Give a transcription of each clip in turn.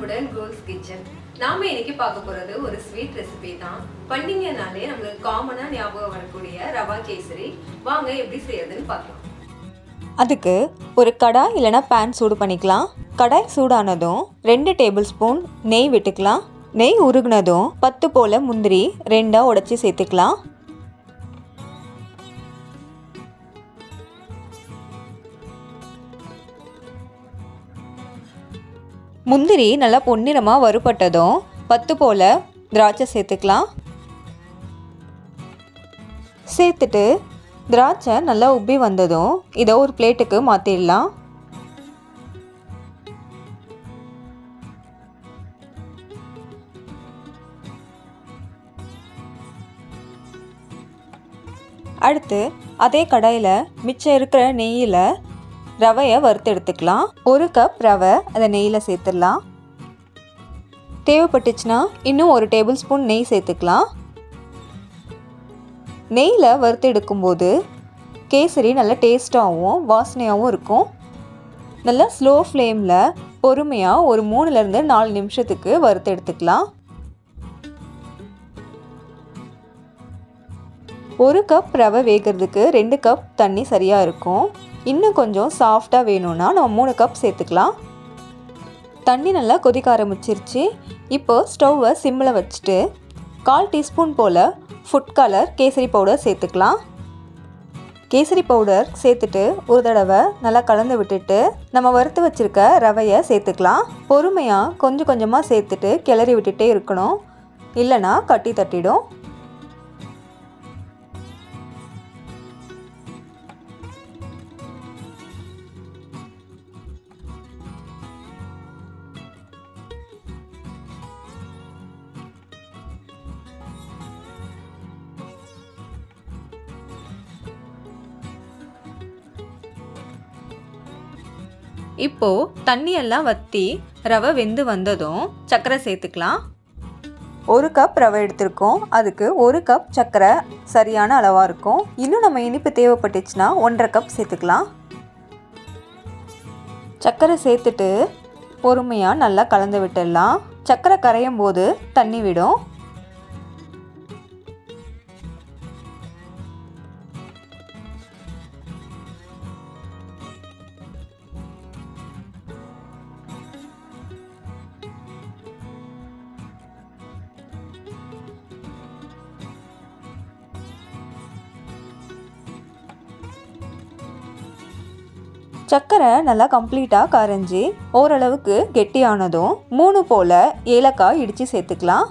அன்புடன் goals kitchen. நாம இன்னைக்கு பார்க்க போறது ஒரு ஸ்வீட் ரெசிபி தான். பண்டிகைனாலே நமக்கு காமனா ஞாபகம் வரக்கூடிய ரவா கேசரி. வாங்க எப்படி செய்யறதுன்னு பார்க்கலாம். அதுக்கு ஒரு கடாய் இல்லைனா பேன் சூடு பண்ணிக்கலாம். கடாய் சூடானதும் 2 டேபிள் ஸ்பூன் நெய் விட்டுக்கலாம். நெய் உருகுனதும் 10 போல முந்திரி 2 உடைச்சி சேர்த்துக்கலாம். முந்திரி நல்லா பொன்னிறமாக வறுபட்டதும் 10 போல திராட்சை சேர்த்துக்கலாம். சேர்த்துட்டு திராட்சை நல்லா உப்பி வந்ததும் இதை ஒரு பிளேட்டுக்கு மாற்றிடலாம். அடுத்து அதே கடாயில் மிச்சம் இருக்கிற நெய்யில் ரவையை வறுத்து எடுத்துக்கலாம். 1 கப் ரவை அதை நெய்யில் சேர்த்துடலாம். தேவைப்பட்டுச்சுன்னா இன்னும் 1 டேபிள் ஸ்பூன் நெய் சேர்த்துக்கலாம். நெய்யில் வறுத்து எடுக்கும்போது கேசரி நல்லா டேஸ்ட்டாகவும் வாசனையாகவும் இருக்கும். நல்லா ஸ்லோ ஃப்ளேமில் பொறுமையாக ஒரு 3லேருந்து 4 நிமிஷத்துக்கு வறுத்து எடுத்துக்கலாம். 1 கப் ரவை வேகிறதுக்கு 2 கப் தண்ணி சரியாக இருக்கும். இன்னும் கொஞ்சம் சாஃப்டாக வேணும்னா நம்ம 3 கப் சேர்த்துக்கலாம். தண்ணி நல்லா கொதிக்க ஆரம்பிச்சிருச்சு. இப்போ ஸ்டவ்வை சிம்மில் வச்சுட்டு 1/4 டீஸ்பூன் போல் ஃபுட் கலர் கேசரி பவுடர் சேர்த்துக்கலாம். கேசரி பவுடர் சேர்த்துட்டு ஒரு தடவை நல்லா கலந்து விட்டுட்டு நம்ம வறுத்து வச்சுருக்க ரவையை சேர்த்துக்கலாம். பொறுமையாக கொஞ்சம் கொஞ்சமாக சேர்த்துட்டு கிளறி விட்டுட்டே இருக்கணும், இல்லைனா கட்டி தட்டிடும். இப்போ தண்ணியெல்லாம் வற்றி ரவை வெந்து வந்ததும் சர்க்கரை சேர்த்துக்கலாம். 1 கப் ரவை எடுத்திருக்கோம், அதுக்கு 1 கப் சர்க்கரை சரியான அளவாக இருக்கும். இன்னும் நம்ம இனிப்பு தேவைப்பட்டுச்சுன்னா 1/2 கப் சேர்த்துக்கலாம். சர்க்கரை சேர்த்துட்டு பொறுமையாக நல்லா கலந்து விட்டுடலாம். சர்க்கரை கரையும் போது தண்ணி விடும். சர்க்கரை நல்லா கம்ப்ளீட்டாக கரைஞ்சி ஓரளவுக்கு கெட்டியானதும் 3 போல் ஏலக்காய் இடித்து சேர்த்துக்கலாம்.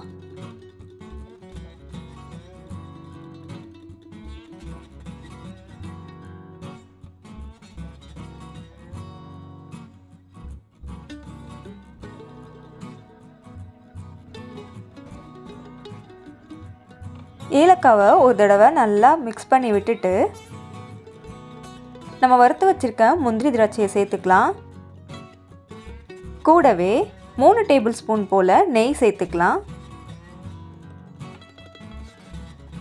ஏலக்காவை ஒரு தடவை நல்லா மிக்ஸ் பண்ணி விட்டுட்டு நம்ம வறுத்து வச்சுருக்க முந்திரி திராட்சையை சேர்த்துக்கலாம். கூடவே 3 டேபிள் ஸ்பூன் போல் நெய் சேர்த்துக்கலாம்.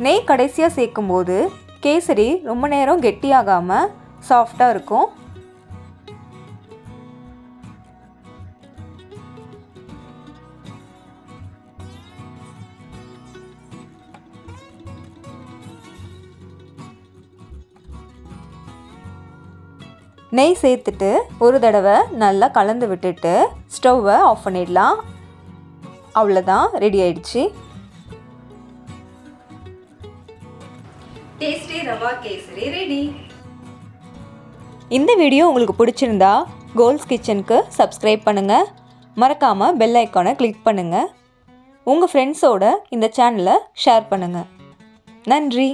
நெய் கடைசியாக சேர்க்கும்போது கேசரி ரொம்ப நேரம் கெட்டியாகாமல் சாஃப்டாக இருக்கும். நெய் சேர்த்துட்டு ஒரு தடவை நல்லா கலந்து விட்டுட்டு ஸ்டவ்வை ஆஃப் பண்ணிடலாம். அவ்வளோதான், ரெடி ஆயிடுச்சு. Tasty rava kesari ready. இந்த வீடியோ உங்களுக்கு பிடிச்சிருந்தா கோல்ஸ் கிச்சனுக்கு சப்ஸ்கிரைப் பண்ணுங்கள். மறக்காமல் பெல் ஐக்கானை கிளிக் பண்ணுங்கள். உங்கள் ஃப்ரெண்ட்ஸோட இந்த சேனலை ஷேர் பண்ணுங்கள். நன்றி.